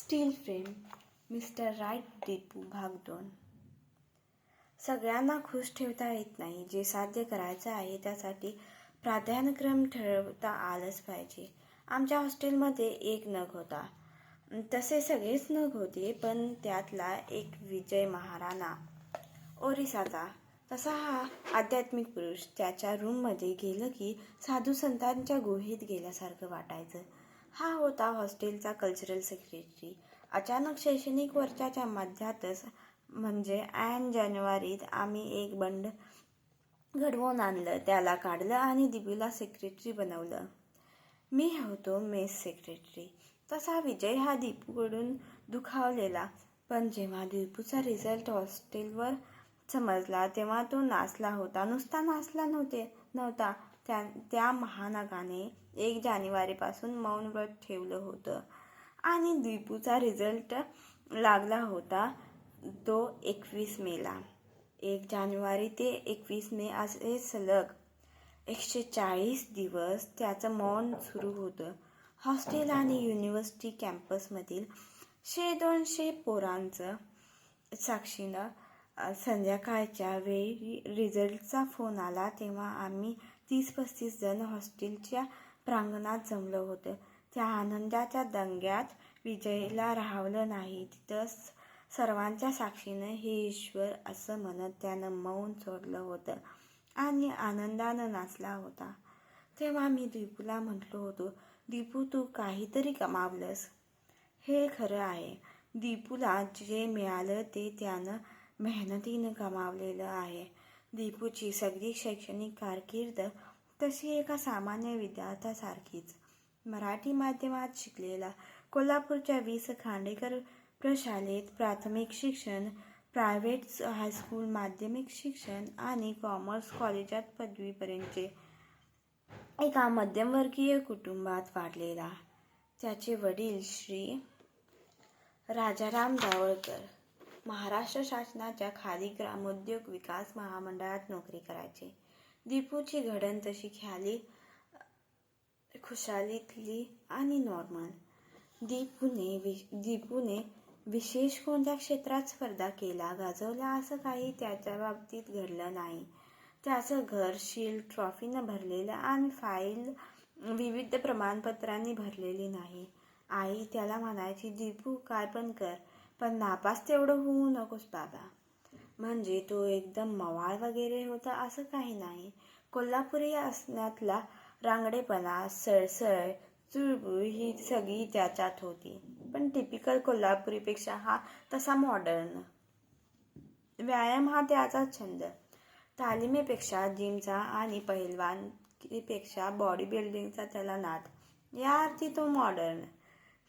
Steel frame mister right Deepu भाग 2. सगळ्यांना खुश ठेवता येत नाही. जे साध्य करायचं आहे त्यासाठी प्राधान्यक्रम ठरवता आलंच पाहिजे. आमच्या हॉस्टेलमध्ये एक नग होता. तसे सगळेच नग होते, पण त्यातला एक विजय महाराणा ओरिसाचा. तसा हा आध्यात्मिक पुरुष. त्याच्या रूममध्ये गेलं की साधू संतांच्या गुहेत गेल्यासारखं वाटायचं. हा होता हॉस्टेलचा कल्चरल सेक्रेटरी. अचानक शैक्षणिक वर्षाच्या मध्यातच म्हणजे ऐन जानेवारीत आम्ही एक बंड घडवून आणलं. त्याला काढलं आणि दीपूला सेक्रेटरी बनवलं. मी होतो मेस सेक्रेटरी. तसा विजय हा दीपूकडून दुखावलेला. पण जेव्हा दीपूचा रिझल्ट हॉस्टेलवर समजला तेव्हा तो नाचला होता. नुसता नाचला नव्हता. त्या महानगाने 1 जानेवारीपासून मौन व्रत ठेवलं होतं आणि दीपूचा रिझल्ट लागला होता तो 21 मेला. 1 जानेवारी ते 21 मे असे सलग 140 दिवस त्याचं मौन सुरू होतं. हॉस्टेल आणि युनिव्हर्सिटी कॅम्पसमधील 100-200 पोरांचं साक्षीनं संध्याकाळच्या वेळी रिझल्टचा फोन आला तेव्हा आम्ही 30-35 जण हॉस्टेलच्या प्रांगणात जमलो होतो. त्या आनंदाच्या दंग्यात विजयला राहावलं नाही. तिथं सर्वांच्या साक्षीनं हे ईश्वर असं म्हणत त्यानं मौन सोडलं होतं आणि आनंदानं नाचला होता. तेव्हा मी दीपूला म्हटलो होतो, दीपू तू काहीतरी कमावलंस. हे खरं आहे. दीपूला जे मिळालं ते त्यानं मेहनतीनं कमावलेलं आहे. दीपूची सगळी शैक्षणिक कारकीर्द तशी एका सामान्य विद्यार्थ्यासारखीच. मराठी माध्यमात शिकलेला. कोल्हापूरच्या 20 खांडेकर प्रशालेत प्राथमिक शिक्षण, प्रायव्हेट हायस्कूल माध्यमिक शिक्षण आणि कॉमर्स कॉलेजात पदवीपर्यंतचे. एका मध्यमवर्गीय कुटुंबात वाढलेला. त्याचे वडील श्री राजाराम जावळकर महाराष्ट्र शासनाच्या खादी ग्रामोद्योग विकास महामंडळात नोकरी करायचे. दीपूची घडण तशी खुशालीतली आणि नॉर्मल. दीपूने विशेष कोणत्या क्षेत्रात स्पर्धा गाजवल्या असं काही त्याच्या बाबतीत घडलं नाही. त्याचं घर शील्ड ट्रॉफीनं भरलेलं आणि फाईल विविध प्रमाणपत्रांनी भरलेली नाही. आई त्याला म्हणायची, दीपू काय पण कर, पण नापास तेवढं होऊ नकोस बाबा. म्हणजे तो एकदम मवाळ वगैरे होता असं काही नाही. कोल्हापुरी असण्यातला रांगडेपणा, सळसळ, चुळबुळ ही सगळी त्याच्यात होती. पण टिपिकल कोल्हापुरीपेक्षा हा तसा मॉडर्न. व्यायाम हा त्याचा छंद. तालिमेपेक्षा जिमचा आणि पहिलवानकीपेक्षा बॉडी बिल्डिंगचा त्याला नाद. या अर्थी तो मॉडर्न.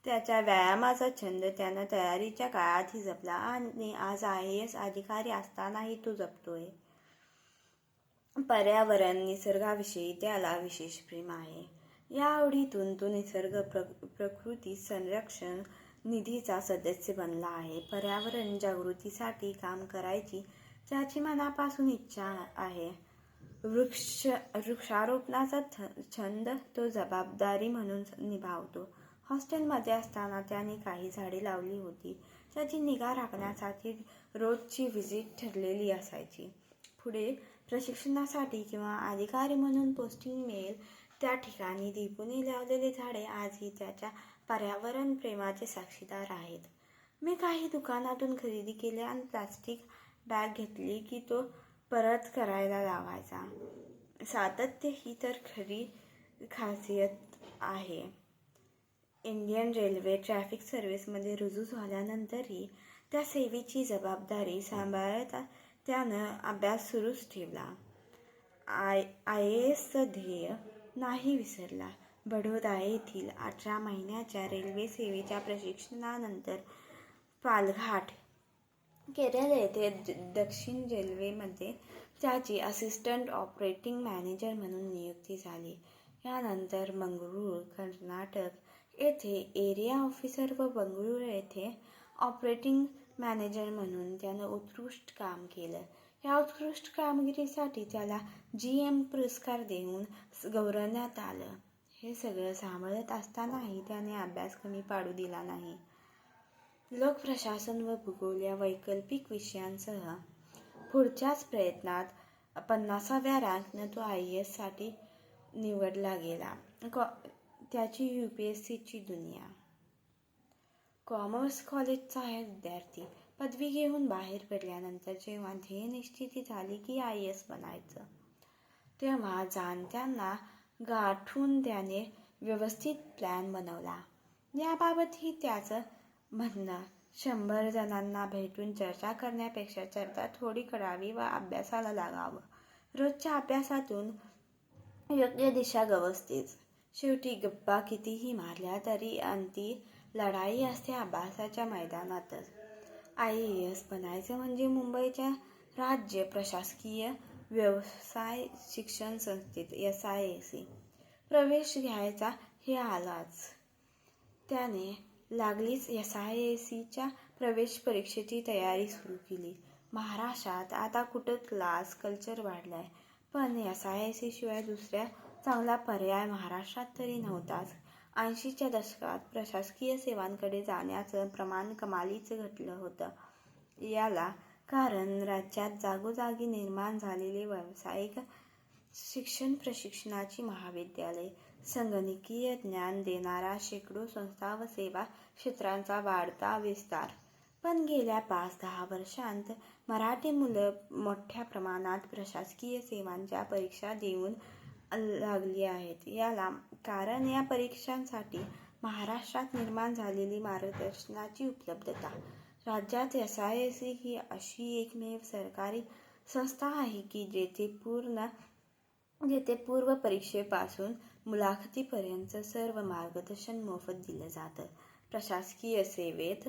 त्याच्या व्यायामाचा छंद त्यानं तयारीच्या काळातही जपला आणि आज IAS अधिकारी असतानाही तो जपतोय. पर्यावरण, निसर्गाविषयी त्याला विशेष प्रेम आहे. या आवडीतून तो निसर्ग प्रकृती संरक्षण निधीचा सदस्य बनला आहे. पर्यावरण जागृतीसाठी काम करायची त्याची मनापासून इच्छा आहे. वृक्षारोपणाचा छंद तो जबाबदारी म्हणून निभावतो. हॉस्टेलमध्ये असताना त्याने काही झाडे लावली होती. त्याची निगा राखण्यासाठी रोजची व्हिजिट ठरलेली असायची. पुढे प्रशिक्षणासाठी किंवा अधिकारी म्हणून पोस्टिंग मिळेल त्या ठिकाणी दीपूने लावलेली झाडे आजही त्याच्या पर्यावरण प्रेमाचे साक्षीदार आहेत. मी काही दुकानातून खरेदी केली आणि प्लास्टिक बॅग घेतली की तो परत करायला लावायचा. सातत्य ही तर खरी खासियत आहे. इंडियन रेल्वे ट्रॅफिक सर्व्हिसमध्ये रुजू झाल्यानंतरही त्या सेवेची जबाबदारी सांभाळत त्यानं अभ्यास सुरूच ठेवला. IASचं ध्येय नाही विसरला. बडोदा येथील 18 महिन्याच्या रेल्वे सेवेच्या प्रशिक्षणानंतर पालघाट, केरळ येथे दक्षिण रेल्वेमध्ये त्याची असिस्टंट ऑपरेटिंग मॅनेजर म्हणून नियुक्ती झाली. यानंतर मंगळूर, कर्नाटक येथे एरिया ऑफिसर व बंगळुरू येथे ऑपरेटिंग मॅनेजर म्हणून त्यानं उत्कृष्ट काम केलं. या उत्कृष्ट कामगिरीसाठी त्याला GM पुरस्कार देऊन गौरवण्यात आलं. हे सगळं सांभाळत असतानाही त्याने अभ्यास कमी पडू दिला नाही. लोकप्रशासन व भूगोल या वैकल्पिक विषयांसह पुढच्याच प्रयत्नात 50व्या रँकनं तो IAS साठी निवडला गेला. त्याची UPSCची दुनिया. कॉमर्स कॉलेजचा हा विद्यार्थी पदवी घेऊन बाहेर पडल्यानंतर जेव्हा ध्येय निश्चिती झाली की IAS बनायचं, तेव्हा जाणत्यांना गाठून त्याने व्यवस्थित प्लॅन बनवला. याबाबतही त्याचं म्हणणं 100 जणांना भेटून चर्चा करण्यापेक्षा चर्चा थोडी करावी व अभ्यासाला लागावं. रोजच्या अभ्यासातून योग्य दिशा गवसतेच. शेवटी गप्पा कितीही मारल्या तरी अंती लढाई असते अभ्यासाच्या मैदानातच. IAS बनायचं म्हणजे मुंबईच्या राज्य प्रशासकीय व्यवसाय शिक्षण संस्थेत SIAC प्रवेश घ्यायचा हे आलाच. त्याने लागलीच SIACच्या प्रवेश परीक्षेची तयारी सुरू केली. महाराष्ट्रात आता कुठं क्लास कल्चर वाढलाय, पण SIAC शिवाय दुसरा चांगला पर्याय महाराष्ट्रात तरी नव्हताच. 80च्या दशकात प्रशासकीय सेवांकडे जाण्याचं प्रमाण कमालीचं घटलं होतं. याला कारण राज्यात जागोजागी निर्माण झालेले व्यावसायिक शिक्षण प्रशिक्षणाची महाविद्यालय, संगणकीय ज्ञान देणाऱ्या शेकडो संस्था व सेवा क्षेत्रांचा वाढता विस्तार. पण गेल्या 5-10 वर्षांत मराठी मुलं मोठ्या प्रमाणात प्रशासकीय सेवांच्या परीक्षा देऊन लागली आहेत. याला कारण या परीक्षांसाठी महाराष्ट्रात निर्माण झालेली मार्गदर्शनाची उपलब्धता. राज्यात SIAC ही अशी एकमेव सरकारी संस्था आहे की जेथे पूर्व परीक्षेपासून मुलाखतीपर्यंत सर्व मार्गदर्शन मोफत दिलं जातं. प्रशासकीय सेवेत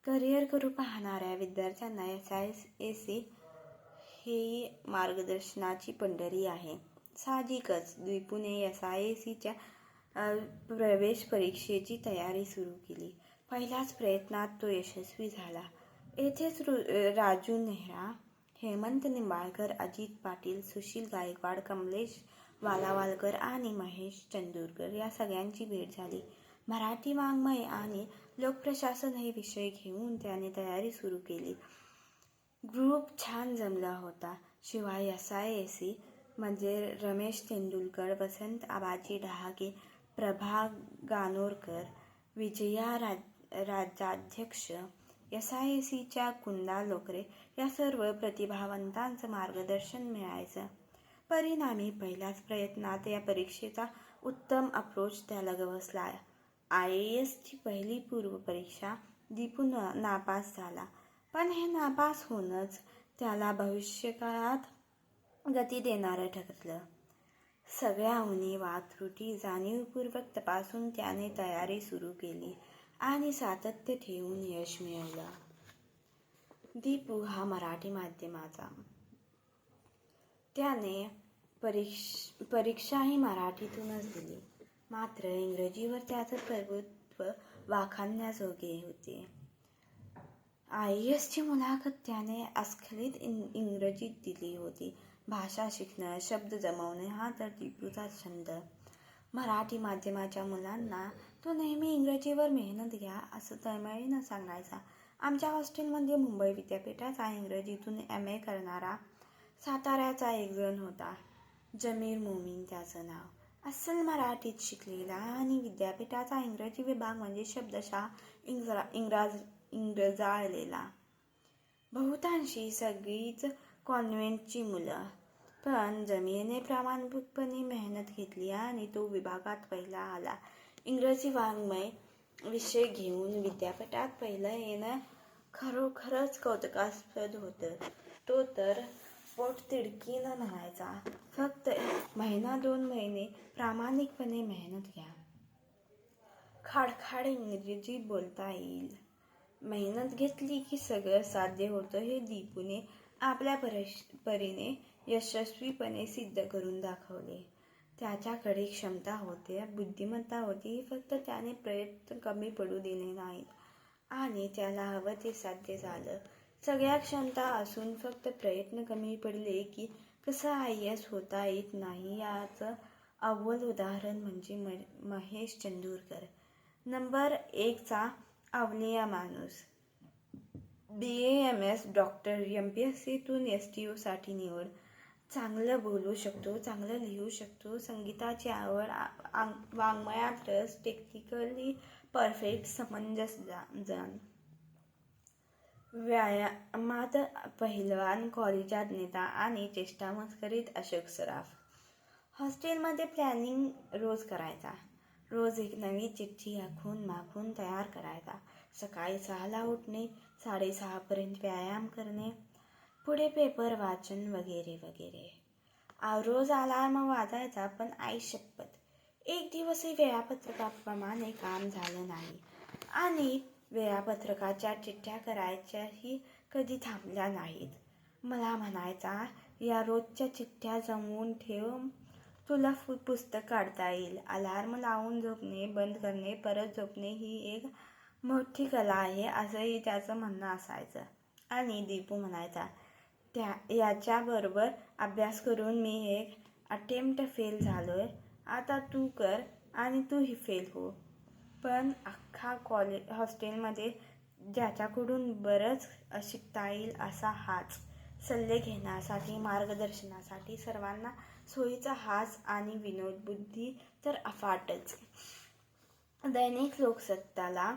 करिअर करू पाहणाऱ्या विद्यार्थ्यांना SIAC ही मार्गदर्शनाची पंढरी आहे. साहजिकच दीपूने SIACच्या प्रवेश परीक्षेची तयारी सुरू केली. पहिल्याच प्रयत्नात तो यशस्वी झाला. येथेच राजू नेहरा, हेमंत निंबाळकर, अजित पाटील, सुशील गायकवाड, कमलेश वालावालकर आणि महेश चंदूरकर या सगळ्यांची भेट झाली. मराठी वाङ्मय आणि लोकप्रशासन हे विषय घेऊन त्याने तयारी सुरू केली. ग्रुप छान जमला होता. शिवाय SIAC मध्ये रमेश तेंडुलकर, वसंत आबाजी डहाके, प्रभा गानोरकर, विजया राजाध्यक्ष, SIACच्या कुंदा लोकरे या सर्व प्रतिभावंतांचं मार्गदर्शन मिळायचं. परिणामी पहिल्याच प्रयत्नात या परीक्षेचा उत्तम अप्रोच त्याला गवसला. IASची पहिली पूर्वपरीक्षा दीपू नापास झाला. पण हे नापास होणंच त्याला भविष्यकाळात गती देणारं ठरलं. सगळ्या उणिवा त्रुटी जाणीवपूर्वक तपासून त्याने तयारी सुरू केली आणि सातत्य ठेवून यश मिळवलं. दीपू हा मराठी माध्यमाचा. त्याने परीक्षाही मराठीतूनच दिली. मात्र इंग्रजीवर त्याचं प्रभुत्व वाखाणण्याजोगे होते. IASची मुलाखत त्याने अस्खलित इंग्रजीत दिली होती. भाषा शिकणं, शब्द जमवणे हा तर दीपूचा छंद. मराठी माध्यमाच्या मुलांना तो नेहमी इंग्रजीवर मेहनत घ्या असं तळमळीनं सांगायचा. आमच्या हॉस्टेलमध्ये मुंबई विद्यापीठाचा इंग्रजीतून MA करणारा साताऱ्याचा एक जण होता. जमीर मोमीन त्याचं नाव. अस्सल मराठीत शिकलेला आणि विद्यापीठाचा इंग्रजी विभाग म्हणजे शब्दशः इंग्रजाळलेला. बहुतांशी सगळीच कॉन्व्हेंटची मुलं. पण जमीरने प्रामाणिकपणे मेहनत घेतली आणि तो विभागात पहिला आला. इंग्रजी वाङ्मय विषय घेऊन विद्यापीठात पहिलं येणं खरोखरच कौतुकास्पद होतं. तो तर पोटतिडकीनं म्हणायचा, फक्त 1-2 महिने प्रामाणिकपणे मेहनत घ्या. खाडखाड इंग्रजी बोलता येईल. मेहनत घेतली की सगळं साध्य होतं हे दीपूने आपल्या परीने यशस्वीपणे सिद्ध करून दाखवले. त्याच्याकडे क्षमता होत्या, बुद्धिमत्ता होती, फक्त त्याने प्रयत्न कमी पडू दिले नाहीत आणि त्याला हवं ते साध्य झालं. सगळ्या क्षमता असून फक्त प्रयत्न कमी पडले की कसं IAS होता येत नाही याचं अव्वल उदाहरण म्हणजे महेश चंदूरकर. नंबर 1चा अवलिया माणूस. BAMS डॉक्टर, MPSCतून STUसाठी निवड. चांगलं बोलू शकतो, चांगलं लिहू शकतो, संगीताची आवड, वाङ्मयात रस, टेक्निकली परफेक्ट, समंजस जाण. व्यायामात पहिलवान, कॉलेजात नेता आणि चेष्टामस्करीत अशोक सराफ. हॉस्टेलमध्ये प्लॅनिंग रोज करायचा. रोज एक नवी चिठ्ठी आखून माखून तयार करायचा. सकाळी 6ला उठणे, 6:30पर्यंत व्यायाम करणे, पुढे पेपर वाचन वगैरे वगैरे. रोज अलार्म वाजायचा, पण आई शपथ एक दिवसही वेळापत्रकाप्रमाणे काम झालं नाही आणि वेळापत्रकाच्या चिठ्ठ्या करायच्याही कधी थांबल्या नाहीत. मला म्हणायचा, या रोजच्या चिठ्ठ्या जमवून ठेव, तुला पुस्तक काढता येईल. अलार्म लावून झोपणे, बंद करणे, परत झोपणे ही एक मोठी कला आहे, असंही त्याचं म्हणणं असायचं. आणि दीपू म्हणायचा, याच्याबरोबर अभ्यास करून मी एक अटेम्प्ट फेल झालोय, आता तू कर आणि तूही फेल हो. पण अख्खा हॉस्टेलमध्ये ज्याच्याकडून बरंच शिकता येईल असा हाच. सल्ले घेण्यासाठी, मार्गदर्शनासाठी सर्वांना सोयीचा हाच आणि विनोदबुद्धी तर अफाटच. दैनिक लोकसत्ताला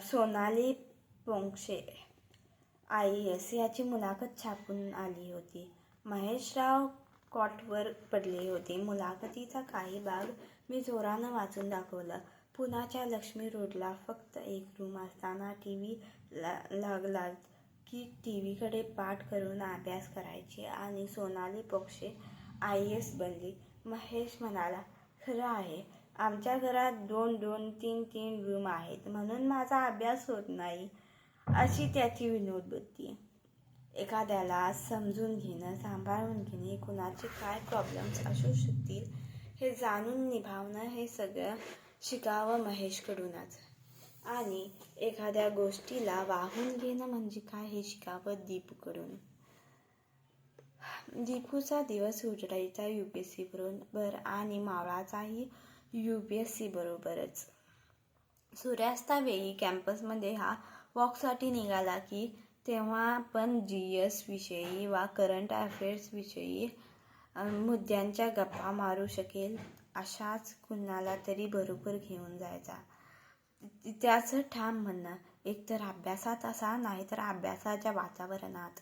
सोनाली पोंक्षे IAS याची मुलाखत छापून आली होती. महेशराव कॉटवर पडले होते. मुलाखतीचा काही भाग मी जोरानं वाचून दाखवला. पुण्याच्या लक्ष्मी रोडला फक्त एक रूम असताना TV लागला की TVकडे पाठ करून अभ्यास करायची आणि सोनाली पोंक्षे IAS बनली. महेश म्हणाला, खरं आहे, आमच्या घरात 2-2, 3-3 रूम आहेत, म्हणून माझा अभ्यास होत नाही, अशी त्याची विनोदबुद्धी. एखाद्याला समजून घेणं, सांभाळून घेणे, कुणाचे काय प्रॉब्लेम्स असू शकतील हे जाणून निभावणं, हे सगळं शिकावं महेशकडूनच. आणि एखाद्या गोष्टीला वाहून घेणं म्हणजे काय हे शिकावं दीपूकडून. दीपूचा दिवस उजाडायचा UPSC बरोबर आणि मावळाचाही UPSC बरोबरच. सूर्यास्तावेळी कॅम्पसमध्ये हा वॉकसाठी निघाला की तेव्हा पण GS विषयी वा करंट अफेअर्स विषयी मुद्द्यांच्या गप्पा मारू शकेल अशाच कुणाला तरी बरोबर घेऊन जायचा. त्याचं ठाम म्हणणं, एकतर अभ्यासात असा, नाहीतर अभ्यासाच्या वातावरणात.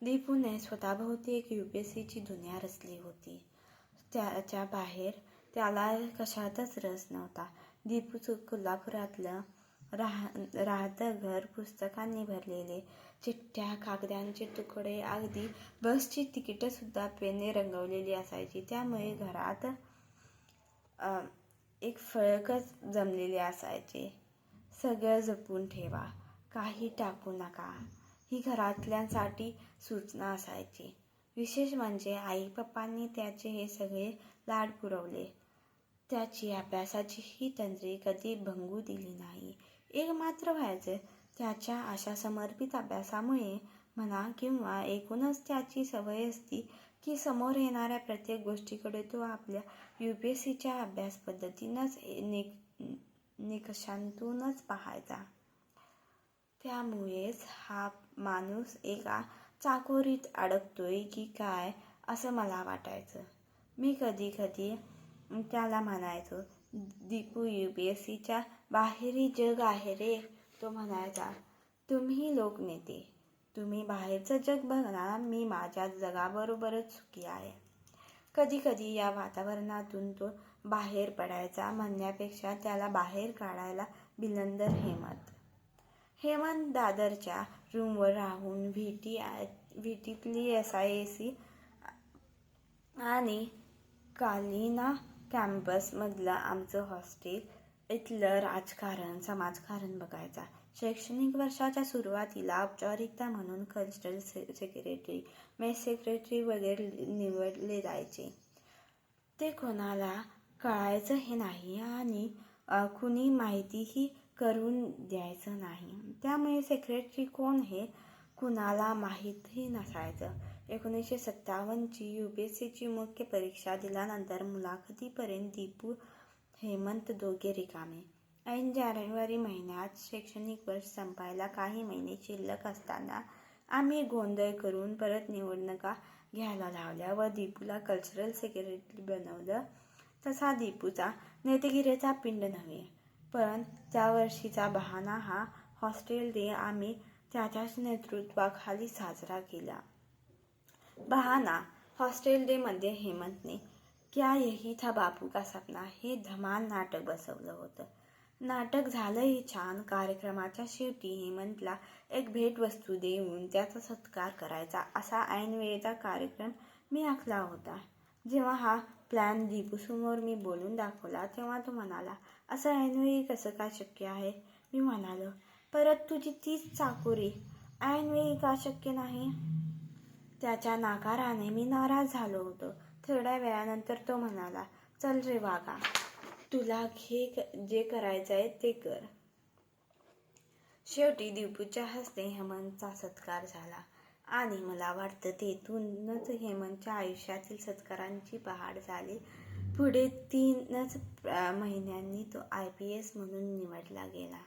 दीपूने स्वतःभोवती एक UPSCची दुनिया रचली होती. त्याच्या बाहेर त्याला कशातच रस नव्हता. दीपूचं कोल्हापुरातलं राहतं घर पुस्तकांनी भरलेले, चिठ्ठ्या, कागदांचे तुकडे, अगदी बसची तिकीटंसुद्धा पेनने रंगवलेली असायची. त्यामुळे घरात एक फळकच जमलेले असायचे. सगळं जपून ठेवा, काही टाकू नका, ही घरातल्यांसाठी सूचना असायची. विशेष म्हणजे आई-पप्पांनी त्याचे हे सगळे लाड पुरवले. त्याची अभ्यासाची ही तंद्री कधी भंगू दिली नाही. एक मात्र व्हायचं, त्याच्या अशा समर्पित अभ्यासामुळे म्हणा किंवा एकूणच त्याची सवय असती की समोर येणाऱ्या प्रत्येक गोष्टीकडे तो आपल्या UPSCच्या अभ्यास पद्धतीनंच निकषांतूनच पाहायचा. त्यामुळेच हा माणूस एका चाकोरीत अडकतोय की काय असं मला वाटायचं. मी कधी कधी त्याला म्हणायचो, दीपू, UPSCच्या बाहेरही जग आहे रे. तो म्हणायचा, तुम्ही लोकनेते, तुम्ही बाहेरचं जग बघा, मी माझ्या जगाबरोबरच सुखी आहे. कधी कधी या वातावरणातून तो बाहेर पडायचा म्हणण्यापेक्षा त्याला बाहेर काढायला बिलंदर हेमंत दादरच्या रूमवर राहून व्हीटीतली SIAC आणि कालिना कॅम्पसमधलं आमचं हॉस्टेल, इथलं राजकारण, समाजकारण बघायचा. शैक्षणिक वर्षाच्या सुरुवातीला औपचारिकता म्हणून कल्चरल सेक्रेटरी, मेस सेक्रेटरी वगैरे निवडले जायचे. ते कोणाला कळायचं हे नाही आणि कुणी माहितीही करून द्यायचं नाही. त्यामुळे सेक्रेटरी कोण हे कुणाला माहीतही नसायचं. 1957ची UPSCची मुख्य परीक्षा दिल्यानंतर मुलाखतीपर्यंत दीपू, हेमंत दोघे रिकामे. ऐन जानेवारी महिन्यात शैक्षणिक वर्ष संपायला काही महिने शिल्लक असताना आम्ही गोंधळ करून परत निवडणुका घ्यायला लावल्या व दीपूला कल्चरल सेक्रेटरी बनवलं. तसा दीपूचा नेतेगिरीचा पिंड नव्हे, पण त्या वर्षीचा बहाणा हा हॉस्टेल डे आम्ही त्याच्याच नेतृत्वाखाली साजरा केला. बहाणा हॉस्टेल डेमध्ये हेमंतने क्या यही था बापू का सपना हे धमाल नाटक बसवलं होतं. नाटक झालंही छान. कार्यक्रमाच्या शेवटी हेमंतला एक भेटवस्तू देऊन त्याचा सत्कार करायचा असा ऐनवेळेचा कार्यक्रम मी आखला होता. जेव्हा हा प्लॅन दीपूसमोर मी बोलून दाखवला तेव्हा तो म्हणाला, असं ऐनवेळी कसं काय शक्य आहे? मी म्हणालो, परत तुझी तीच चाकोरी, ऐनवेळी का शक्य नाही? त्याच्या नाकाराने मी नाराज झालो होतो. थोड्या वेळानंतर तो म्हणाला, चल रे वागा, तुला जे करायचंय ते कर. शेवटी दीपूच्या हस्ते हेमंतचा सत्कार झाला आणि मला वाटतं तेथूनच हेमंतच्या आयुष्यातील सत्कारांची पहाड झाली. पुढे 3च महिन्यांनी तो IPS म्हणून निवडला गेला.